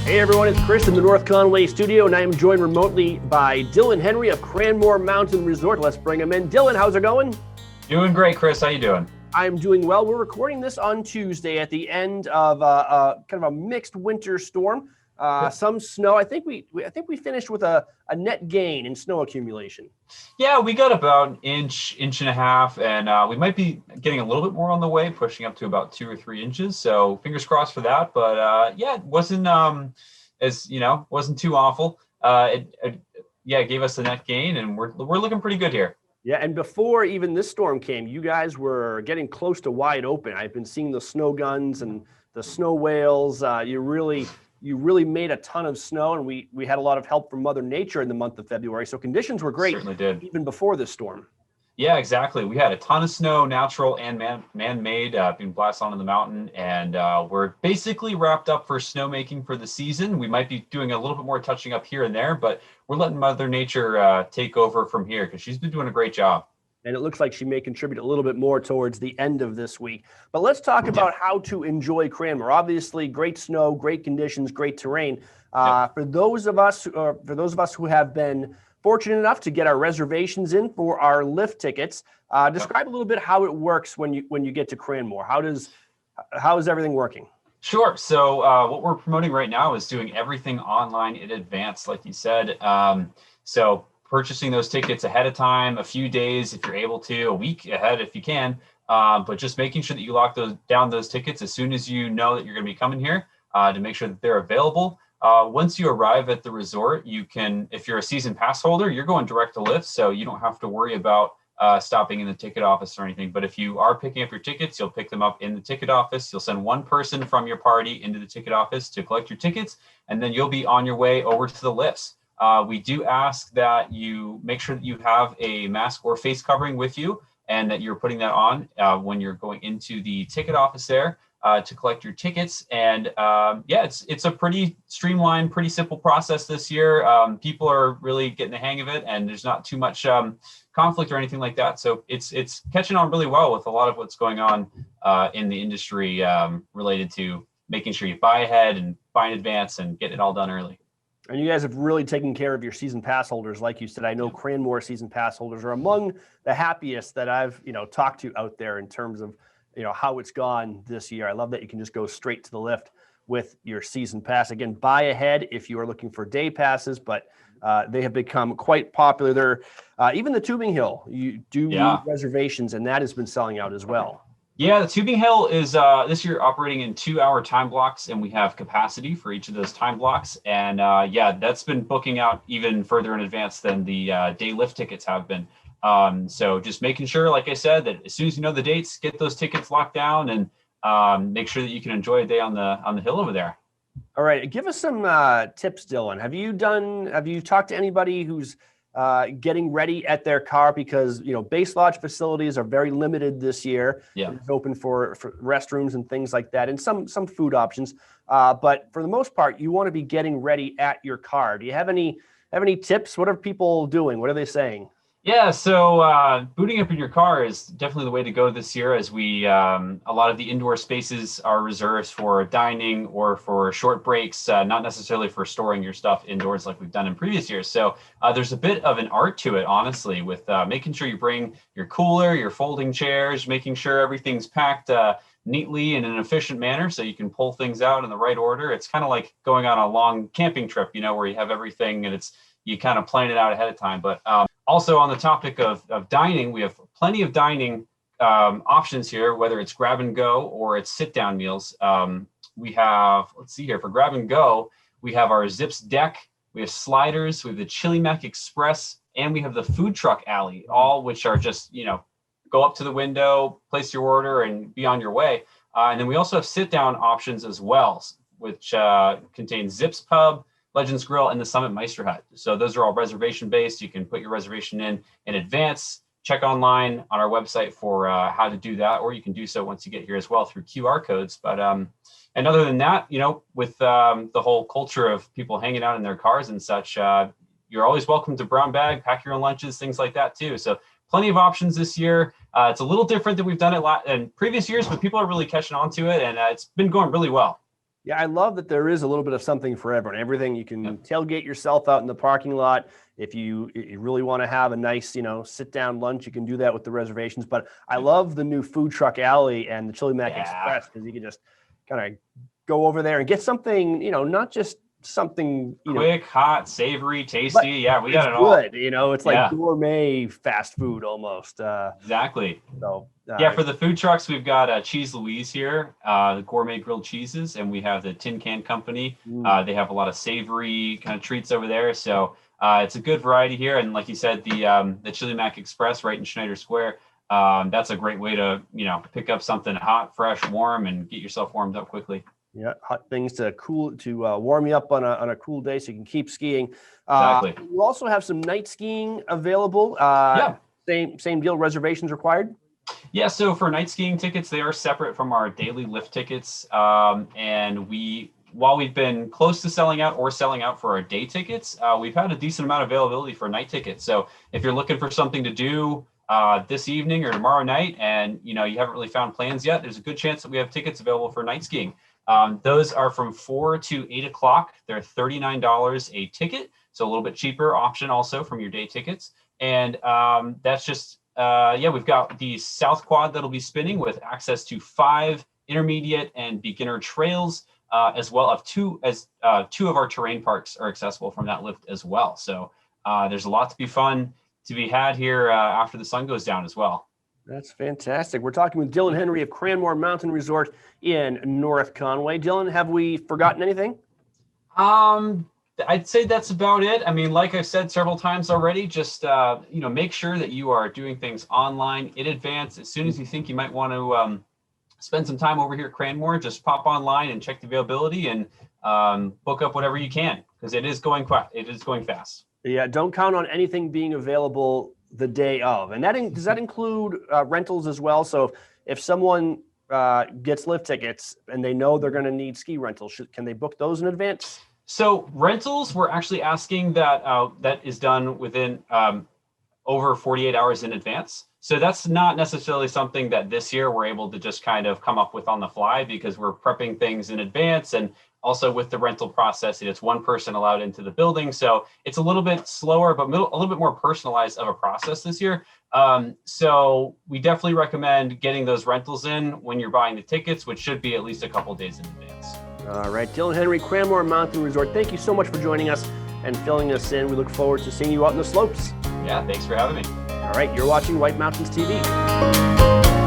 Hey everyone, it's Chris in the North Conway studio, and I am joined remotely by Dylan Henry of Cranmore Mountain Resort. Let's bring him in. Dylan, how's it going? Doing great, Chris. How you doing? I'm doing well. We're recording this on Tuesday at the end of kind of a mixed winter storm. Some snow. I think we finished with a net gain in snow accumulation. Yeah, we got about an inch and a half, and we might be getting a little bit more on the way, pushing up to about 2 or 3 inches. So fingers crossed for that. But yeah, it wasn't wasn't too awful. It gave us a net gain, and we're looking pretty good here. Yeah, and before even this storm came, you guys were getting close to wide open. I've been seeing the snow guns and the snow whales. You really made a ton of snow, and we had a lot of help from Mother Nature in the month of February. So conditions were great. Certainly did. Even before this storm. Yeah, exactly. We had a ton of snow, natural and man-made, being blasted onto the mountain, and we're basically wrapped up for snowmaking for the season. We might be doing a little bit more touching up here and there, but we're letting Mother Nature take over from here because she's been doing a great job. And it looks like she may contribute a little bit more towards the end of this week. But let's talk about how to enjoy Cranmore. Obviously, great snow, great conditions, great terrain. For those of us who have been fortunate enough to get our reservations in for our lift tickets, describe a little bit how it works when you get to Cranmore. How is everything working? Sure. So what we're promoting right now is doing everything online in advance, like you said. So purchasing those tickets ahead of time, a few days if you're able to, a week ahead if you can, but just making sure that you lock down those tickets as soon as you know that you're going to be coming here to make sure that they're available. Once you arrive at the resort, you can, if you're a season pass holder, you're going direct to lift, so you don't have to worry about stopping in the ticket office or anything. But if you are picking up your tickets, you'll pick them up in the ticket office. You'll send one person from your party into the ticket office to collect your tickets, and then you'll be on your way over to the lifts. We do ask that you make sure that you have a mask or face covering with you and that you're putting that on when you're going into the ticket office there to collect your tickets. And it's a pretty streamlined, pretty simple process this year. People are really getting the hang of it, and there's not too much conflict or anything like that. So it's catching on really well with a lot of what's going on in the industry related to making sure you buy ahead and buy in advance and get it all done early. And you guys have really taken care of your season pass holders. Like you said, I know Cranmore season pass holders are among the happiest that I've, talked to out there in terms of, how it's gone this year. I love that you can just go straight to the lift with your season pass. Again, buy ahead if you are looking for day passes, but they have become quite popular. They're even the Tubing Hill, you do need reservations, and that has been selling out as well. Yeah, the Tubing Hill is this year operating in 2-hour time blocks, and we have capacity for each of those time blocks. And that's been booking out even further in advance than the day lift tickets have been. So just making sure, like I said, that as soon as you know the dates, get those tickets locked down and make sure that you can enjoy a day on the hill over there. All right, give us some tips, Dylan. Have you talked to anybody who's getting ready at their car, because base lodge facilities are very limited this year. Yeah, it's open for restrooms and things like that, and some food options. But for the most part, you want to be getting ready at your car. Do you have any tips? What are people doing? What are they saying? Yeah, so booting up in your car is definitely the way to go this year, as a lot of the indoor spaces are reserved for dining or for short breaks, not necessarily for storing your stuff indoors like we've done in previous years. So there's a bit of an art to it, honestly, with making sure you bring your cooler, your folding chairs, making sure everything's packed neatly in an efficient manner so you can pull things out in the right order. It's kind of like going on a long camping trip, where you have everything and you kind of plan it out ahead of time. But also on the topic of dining, we have plenty of dining options here, whether it's grab and go or it's sit down meals. We have, let's see here, for grab and go, we have our Zips deck, we have sliders, we have the Chili Mac Express, and we have the food truck alley, all which are just, go up to the window, place your order, and be on your way. And then we also have sit down options as well, which contain Zips Pub, Legends Grill, and the Summit Meister Hut. So those are all reservation based. You can put your reservation in advance, check online on our website for how to do that, or you can do so once you get here as well through QR codes. But and other than that, with the whole culture of people hanging out in their cars and such, you're always welcome to brown bag, pack your own lunches, things like that too. So plenty of options this year. It's a little different than we've done it in previous years, but people are really catching on to it, and it's been going really well. Yeah, I love that there is a little bit of something for everyone. Everything you can tailgate yourself out in the parking lot. If you really want to have a nice, sit down lunch, you can do that with the reservations. But I love the new food truck alley and the Chili Mac Express, because you can just kind of go over there and get something, not just something quick, hot, savory, tasty. Yeah, we got it all. Good. It's like gourmet fast food almost. Exactly. So for the food trucks, we've got Cheese Louise here, the gourmet grilled cheeses, and we have the Tin Can Company. They have a lot of savory kind of treats over there. So it's a good variety here. And like you said, the Chili Mac Express right in Schneider Square. That's a great way to, pick up something hot, fresh, warm, and get yourself warmed up quickly. Yeah, hot things to warm you up on a cool day, so you can keep skiing. Exactly. You also have some night skiing available. Same deal. Reservations required. Yeah, so for night skiing tickets, they are separate from our daily lift tickets. And while we've been close to selling out or selling out for our day tickets, we've had a decent amount of availability for night tickets. So if you're looking for something to do this evening or tomorrow night, and you haven't really found plans yet, there's a good chance that we have tickets available for night skiing. Those are from 4 to 8 o'clock. They're $39 a ticket, so a little bit cheaper option also from your day tickets. And that's just we've got the South Quad that'll be spinning with access to 5 intermediate and beginner trails, as well as two of our terrain parks are accessible from that lift as well. So there's a lot to be had here after the sun goes down as well. That's fantastic. We're talking with Dylan Henry of Cranmore Mountain Resort in North Conway. Dylan, have we forgotten anything? I'd say that's about it. I mean, like I've said several times already, just make sure that you are doing things online in advance. As soon as you think you might want to spend some time over here at Cranmore, just pop online and check the availability and book up whatever you can, because it is going fast. Yeah, don't count on anything being available the day of. And does that include rentals as well? So if someone gets lift tickets and they know they're going to need ski rentals, can they book those in advance? So rentals, we're actually asking that that is done within over 48 hours in advance. So that's not necessarily something that this year we're able to just kind of come up with on the fly, because we're prepping things in advance. And also with the rental process, it's one person allowed into the building. So it's a little bit slower, but a little bit more personalized of a process this year. So we definitely recommend getting those rentals in when you're buying the tickets, which should be at least a couple of days in advance. All right, Dylan Henry, Cranmore Mountain Resort, thank you so much for joining us and filling us in. We look forward to seeing you out in the slopes. Yeah, thanks for having me. All right, you're watching White Mountains TV.